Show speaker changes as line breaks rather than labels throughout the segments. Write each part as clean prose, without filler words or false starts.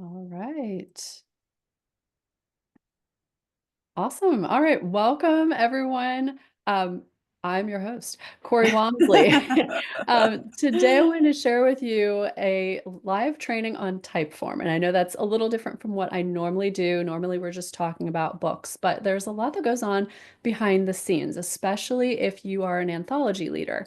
All right. Awesome. All right. Welcome, everyone. Um, I'm your host, Corey Walmsley. Today, I want to share with you a live training on Typeform. And I know that's a little different from what I normally do. Normally, we're just talking about books, but there's a lot that goes on behind the scenes, especially if you are an anthology leader.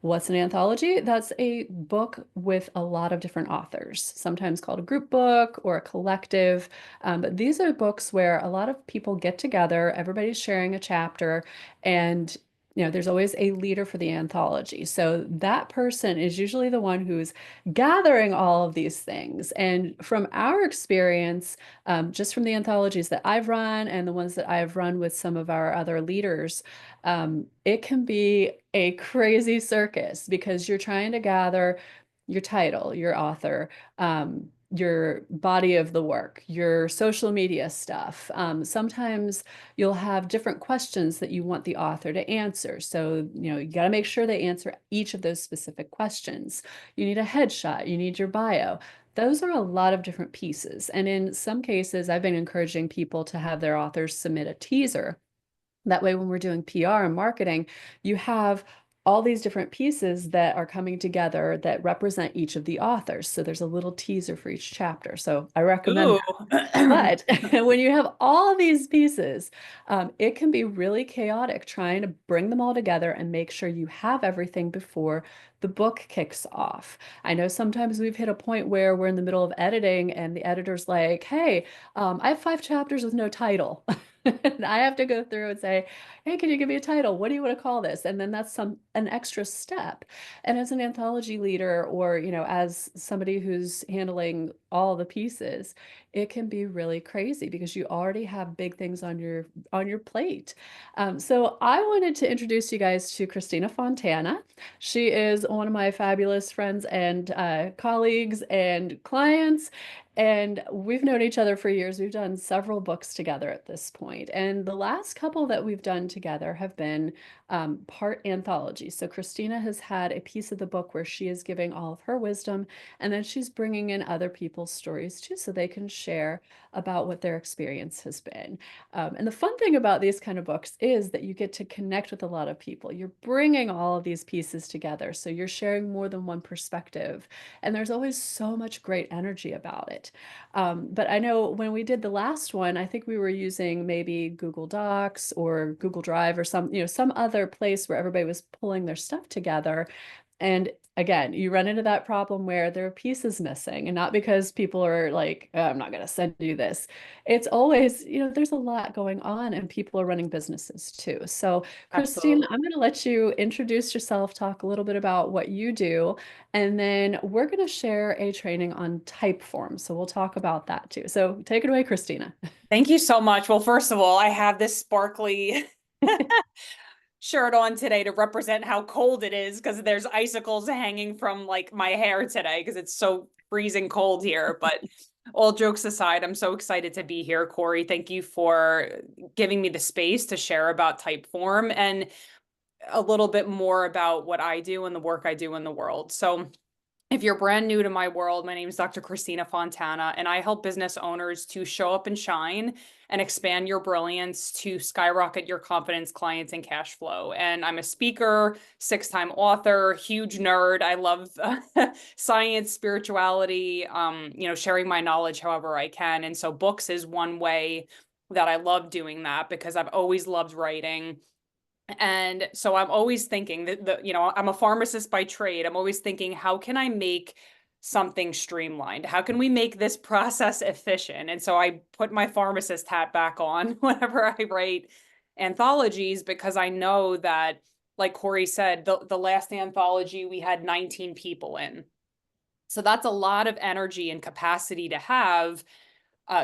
What's an anthology? That's a book with a lot of different authors, sometimes called a group book or a collective. But these are books where a lot of people get together, everybody's sharing a chapter, and there's always a leader for the anthology. So that person is usually the one who's gathering all of these things. And from our experience, just from the anthologies that I've run and the ones that I've run with some of our other leaders, it can be a crazy circus because you're trying to gather your title, your author, your body of the work, your social media stuff. Sometimes you'll have different questions that you want the author to answer. So, you got to make sure they answer each of those specific questions. You need a headshot, you need your bio. Those are a lot of different pieces. And in some cases, I've been encouraging people to have their authors submit a teaser. That way, when we're doing PR and marketing, you have all these different pieces that are coming together that represent each of the authors. So there's a little teaser for each chapter. So I recommend
Ooh.
that. But when you have all these pieces, it can be really chaotic trying to bring them all together and make sure you have everything before the book kicks off. I know sometimes we've hit a point where we're in the middle of editing and the editor's like, hey, I have 5 chapters with no title. And I have to go through and say, hey, can you give me a title? What do you want to call this? And then that's an extra step. And as an anthology leader or, as somebody who's handling all the pieces, it can be really crazy because you already have big things on your plate. So I wanted to introduce you guys to Christina Fontana. She is one of my fabulous friends and colleagues and clients. And we've known each other for years. We've done several books together at this point. And the last couple that we've done together have been part anthology. So Christina has had a piece of the book where she is giving all of her wisdom, and then she's bringing in other people's stories too, so they can share about what their experience has been. And the fun thing about these kind of books is that you get to connect with a lot of people. You're bringing all of these pieces together. So you're sharing more than one perspective. And there's always so much great energy about it. But I know when we did the last one, I think we were using maybe Google Docs or Google Drive or some other place where everybody was pulling their stuff together. And again, you run into that problem where there are pieces missing, and not because people are like, "Oh, I'm not going to send you this." It's always, there's a lot going on and people are running businesses too. So, Christine,
Absolutely.
I'm going to let you introduce yourself, talk a little bit about what you do, and then we're going to share a training on Typeform. So, we'll talk about that too. So, take it away, Christina.
Thank you so much. Well, first of all, I have this sparkly shirt on today to represent how cold it is because there's icicles hanging from like my hair today because it's so freezing cold here. But all jokes aside, I'm so excited to be here, Corey. Thank you for giving me the space to share about Typeform and a little bit more about what I do and the work I do in the world. So, if you're brand new to my world, my name is Dr. Christina Fontana, and I help business owners to show up and shine and expand your brilliance to skyrocket your confidence, clients, and cash flow. And I'm a speaker, 6-time author, huge nerd. I love science, spirituality, sharing my knowledge however I can. And so books is one way that I love doing that because I've always loved writing. And so I'm always thinking that I'm a pharmacist by trade. I'm always thinking, how can I make something streamlined? How can we make this process efficient? And so I put my pharmacist hat back on whenever I write anthologies because I know that, like Corey said, the last anthology we had 19 people in. So that's a lot of energy and capacity to have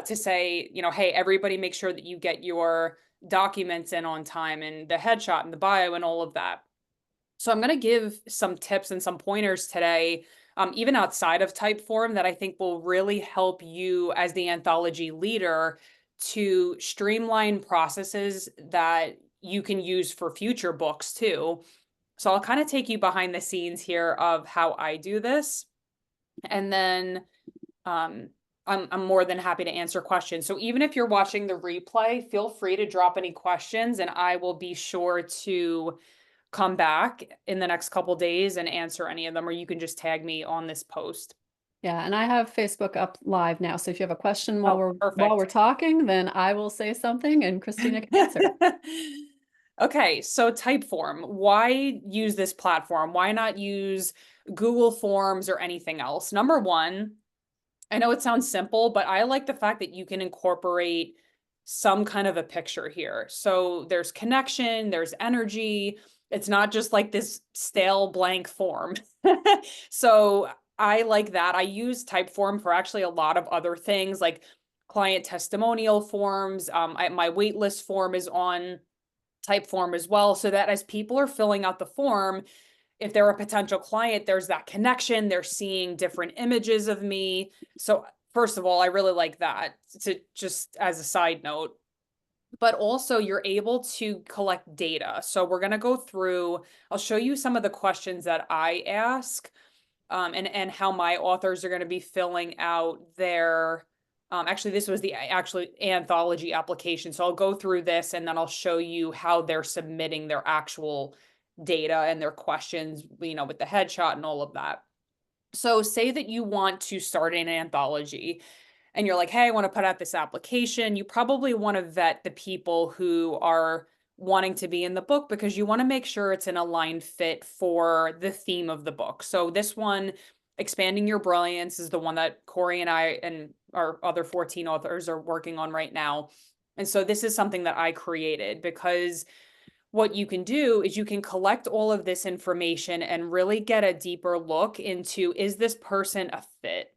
to say, hey, everybody make sure that you get your documents in on time and the headshot and the bio and all of that. So I'm going to give some tips and some pointers today, even outside of Typeform, that I think will really help you as the anthology leader to streamline processes that you can use for future books too. So I'll kind of take you behind the scenes here of how I do this. And then I'm more than happy to answer questions. So even if you're watching the replay, feel free to drop any questions and I will be sure to come back in the next couple days and answer any of them, or you can just tag me on this post.
Yeah, and I have Facebook up live now. So if you have a question while
Oh,
we're
perfect.
talking, then I will say something and Christina can answer.
Okay, so Typeform, why use this platform? Why not use Google Forms or anything else? Number one, I know it sounds simple, but I like the fact that you can incorporate some kind of a picture here. So there's connection, there's energy. It's not just like this stale blank form. So I like that. I use Typeform for actually a lot of other things like client testimonial forms. My waitlist form is on Typeform as well, so that as people are filling out the form, if they're a potential client, there's that connection. They're seeing different images of me. So first of all, I really like that, to just as a side note. But also you're able to collect data. So we're going to go through, I'll show you some of the questions that I ask, and how my authors are going to be filling out their actually this was the actually Anthology application. So I'll go through this and then I'll show you how they're submitting their actual data and their questions, with the headshot and all of that. So say that you want to start an anthology and you're like, hey, I want to put out this application. You probably want to vet the people who are wanting to be in the book because you want to make sure it's an aligned fit for the theme of the book. So this one, Expanding Your Brilliance, is the one that Corey and I and our other 14 authors are working on right now. And so this is something that I created because what you can do is you can collect all of this information and really get a deeper look into, is this person a fit?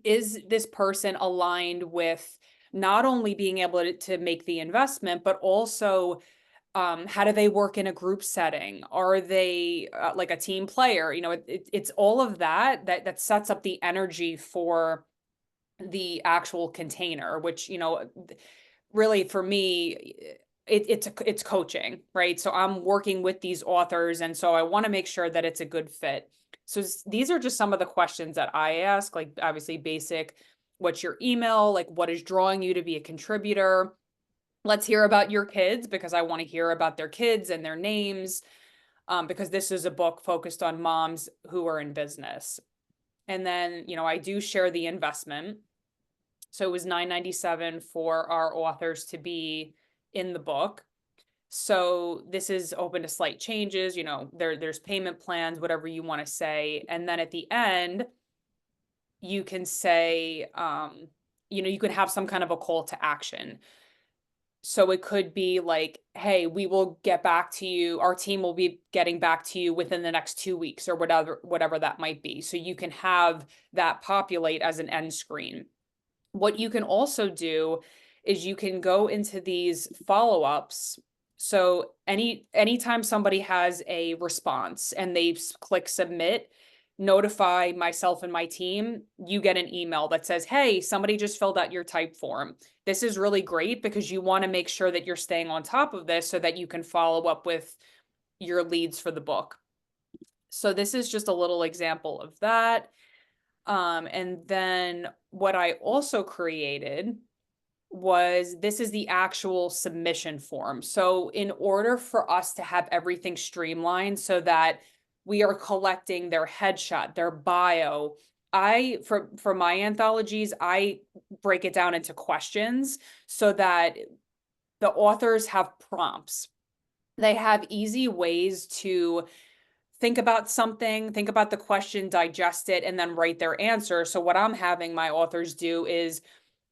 Is this person aligned with not only being able to make the investment, but also how do they work in a group setting? Are they like a team player? It's all of that sets up the energy for the actual container, which, really for me, it's coaching, right? So I'm working with these authors, and so I want to make sure that it's a good fit. So these are just some of the questions that I ask, like obviously basic, what's your email? Like what is drawing you to be a contributor? Let's hear about your kids because I want to hear about their kids and their names, because this is a book focused on moms who are in business. And then, I do share the investment. So it was $9.97 for our authors to be in the book. So this is open to slight changes, there's payment plans, whatever you want to say. And then at the end, you can say, you can have some kind of a call to action. So it could be like, hey, we will get back to you. Our team will be getting back to you within the next 2 weeks or whatever that might be. So you can have that populate as an end screen. What you can also do is you can go into these follow-ups. So anytime somebody has a response and they click submit, notify myself and my team, you get an email that says, hey, somebody just filled out your Typeform. This is really great because you want to make sure that you're staying on top of this so that you can follow up with your leads for the book. So this is just a little example of that. And then what I also created was, this is the actual submission form. So in order for us to have everything streamlined so that we are collecting their headshot, their bio, for my anthologies, I break it down into questions so that the authors have prompts. They have easy ways to think about something, think about the question, digest it, and then write their answer. So what I'm having my authors do is,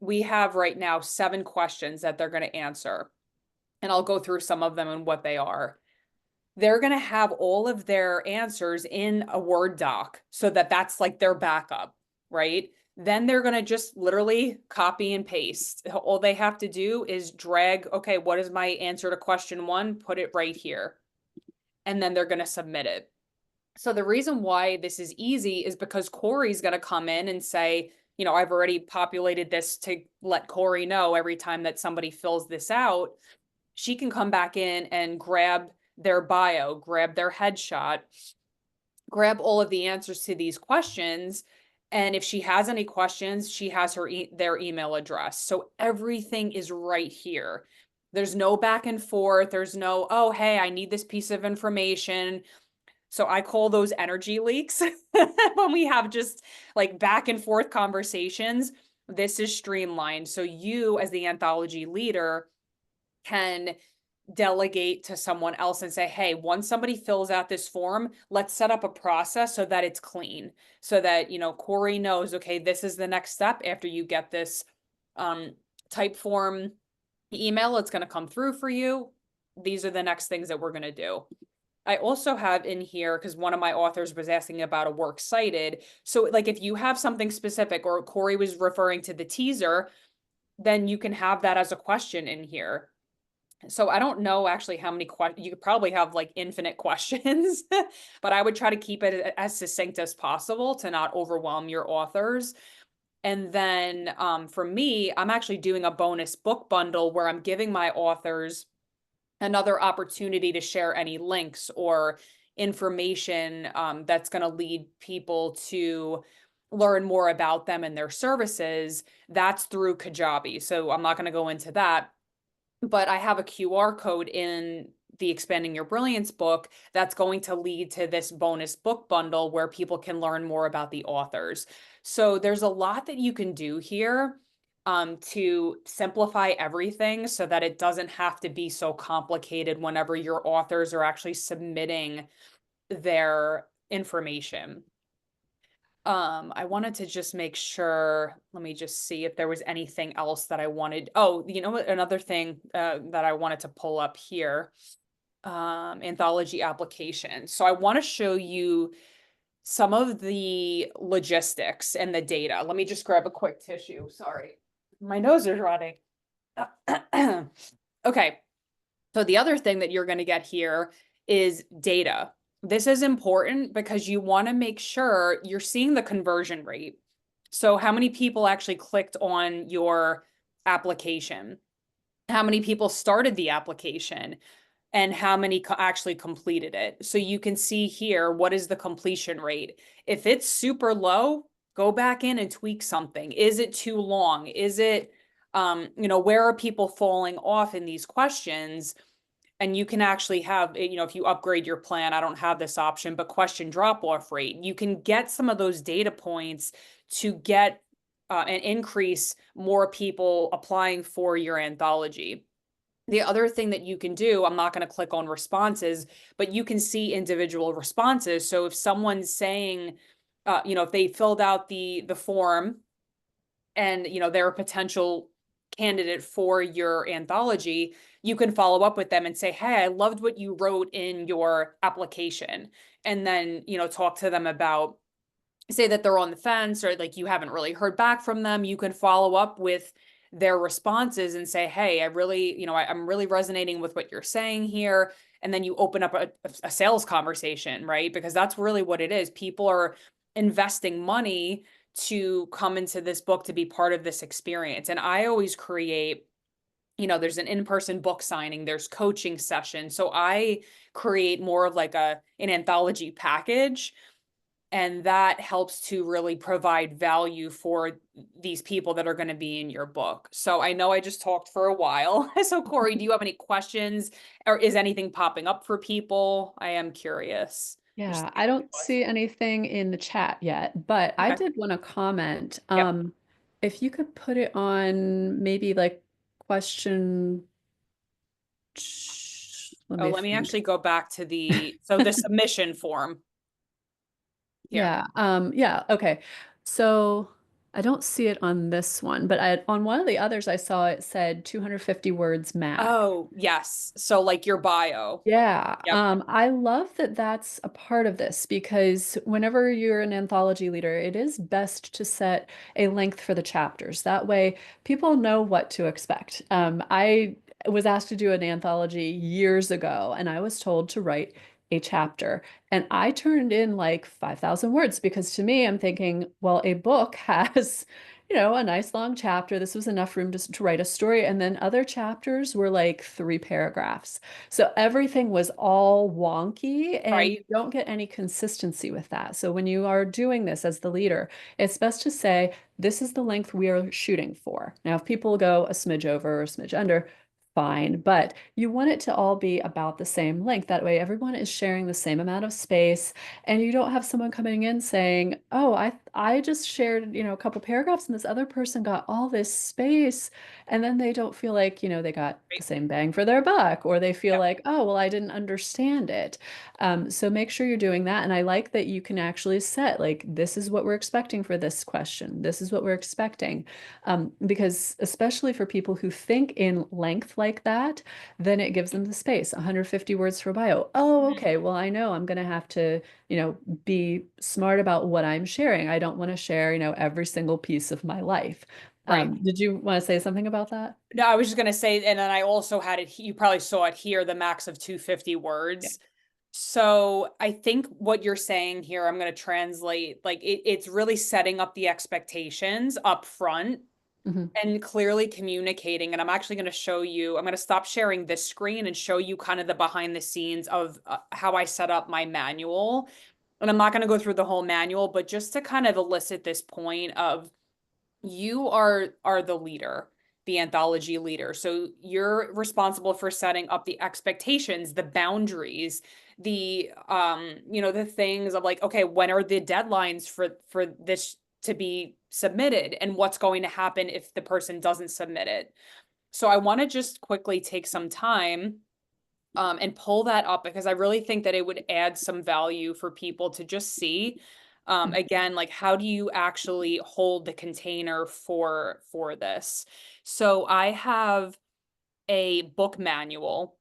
we have right now 7 questions that they're going to answer. And I'll go through some of them and what they are. They're going to have all of their answers in a Word doc so that that's like their backup, right? Then they're going to just literally copy and paste. All they have to do is drag, okay, what is my answer to question 1? Put it right here. And then they're going to submit it. So the reason why this is easy is because Corey's going to come in and say, I've already populated this to let Corey know every time that somebody fills this out. She can come back in and grab their bio, grab their headshot, grab all of the answers to these questions, And if she has any questions, she has their email address. So everything is right here. There's no back and forth. There's no, oh, hey, I need this piece of information. So I call those energy leaks when we have just like back and forth conversations. This is streamlined. So you, as the anthology leader, can delegate to someone else and say, hey, once somebody fills out this form, let's set up a process so that it's clean. So that, Corey knows, okay, this is the next step after you get this um, Typeform email, it's going to come through for you. These are the next things that we're going to do. I also have in here, because one of my authors was asking about a works cited. So, like, if you have something specific, or Corey was referring to the teaser, then you can have that as a question in here. So I don't know actually how many questions. You could probably have like infinite questions, but I would try to keep it as succinct as possible to not overwhelm your authors. And then for me, I'm actually doing a bonus book bundle where I'm giving my authors another opportunity to share any links or information that's going to lead people to learn more about them and their services. That's through Kajabi. So I'm not going to go into that, but I have a QR code in the Expanding Your Brilliance book that's going to lead to this bonus book bundle where people can learn more about the authors. So there's a lot that you can do here to simplify everything so that it doesn't have to be so complicated whenever your authors are actually submitting their information. I wanted to just make sure, let me just see if there was anything else that I wanted. Oh, you know what? Another thing that I wanted to pull up here, anthology application. So I want to show you some of the logistics and the data. Let me just grab a quick tissue. Sorry. My nose is running. Okay. So the other thing that you're going to get here is data. This is important because you want to make sure you're seeing the conversion rate. So how many people actually clicked on your application? How many people started the application? And how many actually completed it? So you can see here, what is the completion rate? If it's super low, go back in and tweak something. Is it too long? Is it, where are people falling off in these questions? And you can actually have, if you upgrade your plan, I don't have this option, but question drop off rate. You can get some of those data points to get and increase more people applying for your anthology. The other thing that you can do, I'm not going to click on responses, but you can see individual responses. So if someone's saying, if they filled out the form and they're a potential candidate for your anthology, you can follow up with them and say, hey, I loved what you wrote in your application. And then, talk to them about, say that they're on the fence or like you haven't really heard back from them. You can follow up with their responses and say, hey, I really, I'm really resonating with what you're saying here. And then you open up a sales conversation, right? Because that's really what it is. People are investing money to come into this book to be part of this experience. And I always create, there's an in-person book signing, there's coaching sessions. So I create more of like an anthology package, and that helps to really provide value for these people that are going to be in your book. So I know I just talked for a while. So Corey, do you have any questions, or is anything popping up for people? I am curious.
Yeah, I don't see anything in the chat yet, but I
Okay.
did want to comment.
Yep.
If you could put it on maybe like question, let
Oh,
me
let me
think.
actually go back to the submission form here.
Yeah, okay. So I don't see it on this one, but on one of the others I saw it said 250 words max.
Oh, yes. So like your bio.
Yeah,
Yep.
I love that that's a part of this because whenever you're an anthology leader, it is best to set a length for the chapters. That way, people know what to expect. I was asked to do an anthology years ago, and I was told to write a chapter. And I turned in like 5,000 words because to me, I'm thinking, well, a book has, a nice long chapter. This was enough room to write a story. And then other chapters were like 3 paragraphs. So everything was all wonky and you
Right.
don't get any consistency with that. So when you are doing this as the leader, it's best to say, this is the length we are shooting for. Now, if people go a smidge over or a smidge under, fine, but you want it to all be about the same length. That way, everyone is sharing the same amount of space, and you don't have someone coming in saying, "Oh, I just shared, a couple paragraphs, and this other person got all this space," and then they don't feel like, they got the
Right.
same bang for their buck, or they feel
Yep.
like, "Oh, well, I didn't understand it." So make sure you're doing that, and I like that you can actually set like, this is what we're expecting for this question. This is what we're expecting. Because especially for people who think in length like that, then it gives them the space. 150 words for bio. Oh,
Mhm.
okay. Well, I know I'm going to have to, be smart about what I'm sharing. I don't want to share, every single piece of my life.
Right.
Did you want to say something about that?
No, I was just gonna say, and then I also had it, you probably saw it here, the max of 250
Yeah.
words. So I think what you're saying here, I'm gonna translate, like it's really setting up the expectations up front
Hmm.
and clearly communicating. And I'm actually gonna show you, I'm gonna stop sharing this screen and show you kind of the behind the scenes of how I set up my manual. And I'm not gonna go through the whole manual, but just to kind of elicit this point of you are the leader, the anthology leader. So you're responsible for setting up the expectations, the boundaries, the things of like, okay, when are the deadlines for this to be submitted and what's going to happen if the person doesn't submit it. So I want to just quickly take some time and pull that up because I really think that it would add some value for people to just see. Again, like how do you actually hold the container for this? So I have a book manual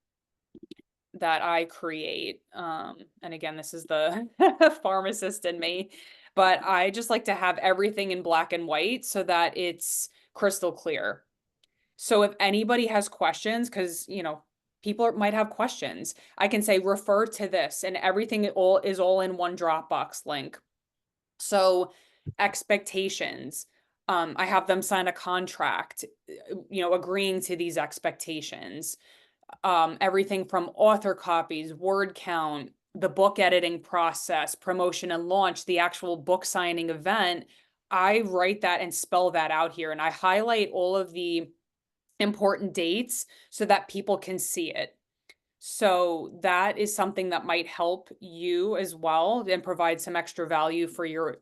that I create. And again, this is the pharmacist in me, but I just like to have everything in black and white so that it's crystal clear. So if anybody has questions, because people might have questions, I can say refer to this, and everything is all in one Dropbox link. So expectations, I have them sign a contract, agreeing to these expectations. Everything from author copies, word count, the book editing process, promotion and launch, the actual book signing event. I write that and spell that out here, and I highlight all of the important dates so that people can see it. So that is something that might help you as well and provide some extra value for your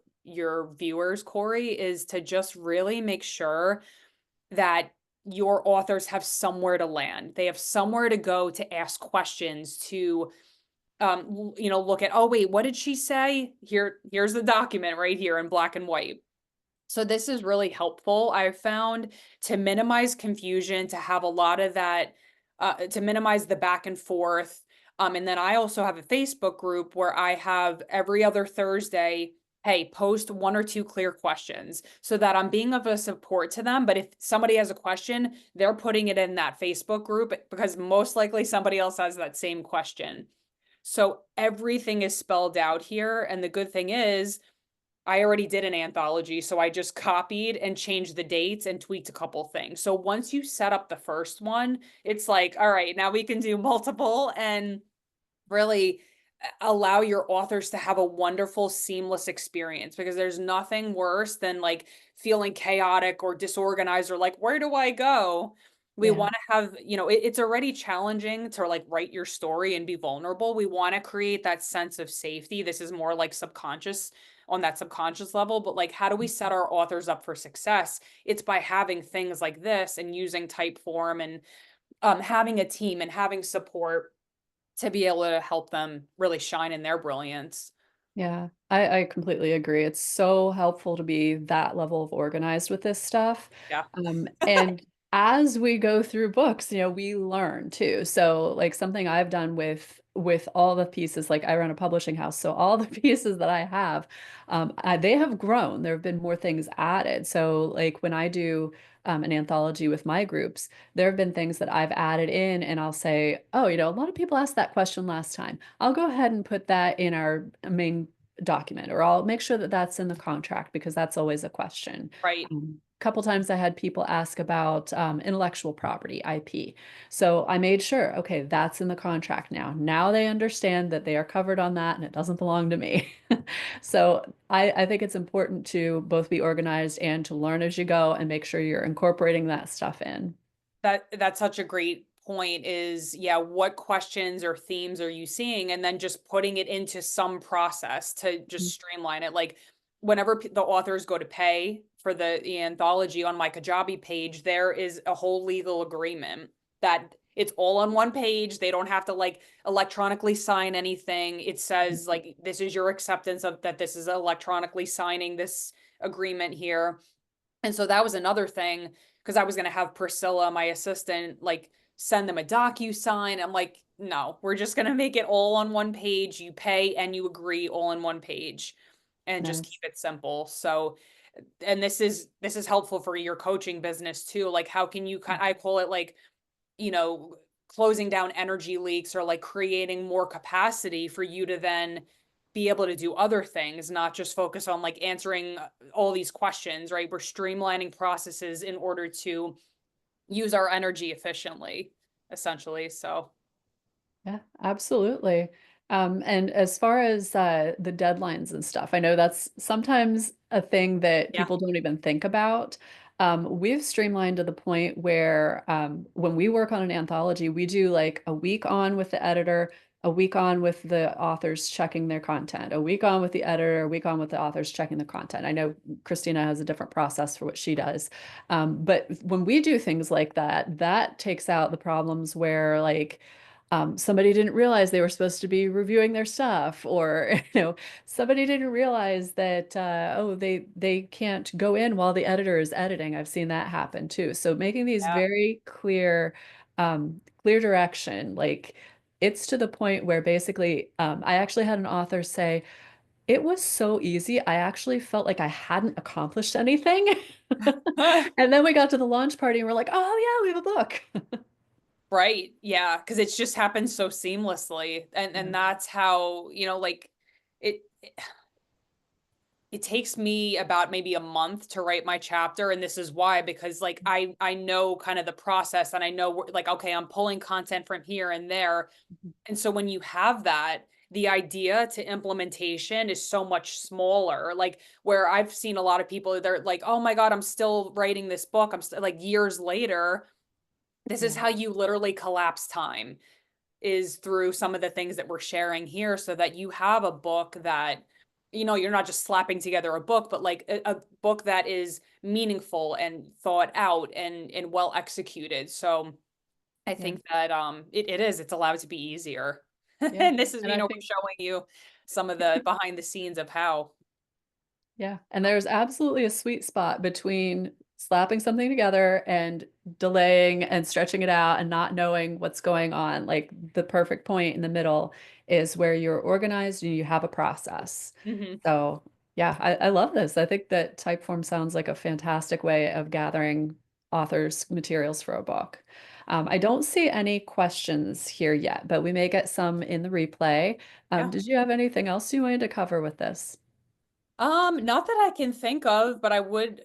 viewers, Corey, is to just really make sure that your authors have somewhere to land. They have somewhere to go to ask questions, to look at, oh wait, what did she say? Here's the document right here in black and white. So this is really helpful, I've found, to minimize confusion, to have a lot of that, to minimize the back and forth. And then I also have a Facebook group where I have every other Thursday, hey, post 1 or 2 clear questions so that I'm being of a support to them. But if somebody has a question, they're putting it in that Facebook group because most likely somebody else has that same question. So everything is spelled out here. And the good thing is, I already did an anthology, so I just copied and changed the dates and tweaked a couple things. So once you set up the first one, it's like, all right, now we can do multiple and really allow your authors to have a wonderful, seamless experience because there's nothing worse than like feeling chaotic or disorganized or like, where do I go? We
Yeah.
want to have, it's already challenging to like write your story and be vulnerable. We want to create that sense of safety. This is more like subconscious on that subconscious level, but like, how do we set our authors up for success? It's by having things like this and using Typeform and having a team and having support to be able to help them really shine in their brilliance.
Yeah, I completely agree. It's so helpful to be that level of organized with this stuff.
Yeah.
And as we go through books, we learn too. So like something I've done with all the pieces, like I run a publishing house, so all the pieces that I have, they have grown. There have been more things added. So like when I do an anthology with my groups, there have been things that I've added in and I'll say, oh, a lot of people asked that question last time. I'll go ahead and put that in our main document, or I'll make sure that that's in the contract because that's always a question.
Right.
A couple times I had people ask about intellectual property, IP. So I made sure, okay, that's in the contract now. Now they understand that they are covered on that and it doesn't belong to me. So I think it's important to both be organized and to learn as you go and make sure you're incorporating that stuff in.
That's such a great point is, yeah, what questions or themes are you seeing? And then just putting it into some process to just streamline it. Like whenever the authors go to pay for the anthology on my Kajabi page, there is a whole legal agreement that it's all on one page. They don't have to like electronically sign anything. It says like this is your acceptance of that this is electronically signing this agreement here. And so that was another thing because I was going to have Priscilla, my assistant, like send them a docu-sign. I'm like, no, we're just going to make it all on one page. You pay and you agree all in one page and just keep
Nice.
it simple. So, and this is helpful for your coaching business too. Like how can you I call it like, you know, closing down energy leaks or like creating more capacity for you to then be able to do other things, not just focus on like answering all these questions, right? We're streamlining processes in order to use our energy efficiently, essentially. So,
Yeah, absolutely. And as far as the deadlines and stuff, I know that's sometimes a thing that
yeah.
people don't even think about. We've streamlined to the point where when we work on an anthology, we do like a week on with the editor, a week on with the authors checking their content, a week on with the editor, a week on with the authors checking the content. I know Christina has a different process for what she does. But when we do things like that, that takes out the problems where like, somebody didn't realize they were supposed to be reviewing their stuff, or somebody didn't realize that oh, they can't go in while the editor is editing. I've seen that happen too. So making these
Yeah.
very clear, clear direction, like it's to the point where basically, I actually had an author say, it was so easy. I actually felt like I hadn't accomplished anything. And then we got to the launch party and we're like, oh yeah, we have a book.
Right. Yeah. Cause it's just happened so seamlessly. And that's how, like it it takes me about maybe a month to write my chapter, and this is why, because like I know kind of the process, and I know like okay, I'm pulling content from here and there. And so when you have that, the idea to implementation is so much smaller. Like where I've seen a lot of people, they're like, oh my God, I'm still writing this book. I'm still like years later. This is
Yeah.
how you literally collapse time is through some of the things that we're sharing here so that you have a book that you're not just slapping together a book but like a book that is meaningful and thought out and well executed. So I
Yeah.
think that it's allowed to be easier.
Yeah.
And this is
And I
we're
think
showing you some of the behind the scenes of how.
yeah, and there's absolutely a sweet spot between slapping something together and delaying and stretching it out and not knowing what's going on. Like the perfect point in the middle is where you're organized and you have a process.
Mhm.
So, yeah, I love this. I think that Typeform sounds like a fantastic way of gathering authors' materials for a book. I don't see any questions here yet, but we may get some in the replay.
Yeah.
Did you have anything else you wanted to cover with this?
Not that I can think of, but I would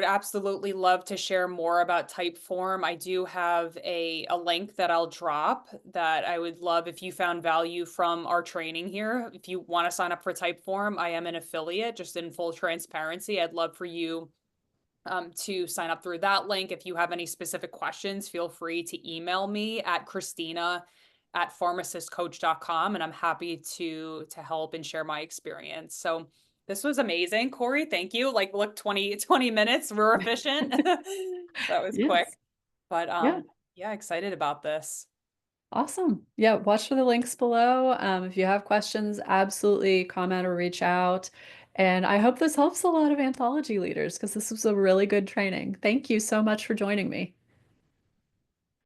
absolutely love to share more about Typeform. I do have a link that I'll drop that I would love if you found value from our training here. If you want to sign up for Typeform, I am an affiliate, just in full transparency. I'd love for you to sign up through that link. If you have any specific questions, feel free to email me at Christina@pharmacistcoach.com, and I'm happy to help and share my experience. So this was amazing, Corey. Thank you. Like, look, 20 minutes. We're efficient. That was quick.
Yes.
But
Yeah.
yeah, excited about this.
Awesome. Yeah, watch for the links below. If you have questions, absolutely comment or reach out. And I hope this helps a lot of anthology leaders because this was a really good training. Thank you so much for joining me.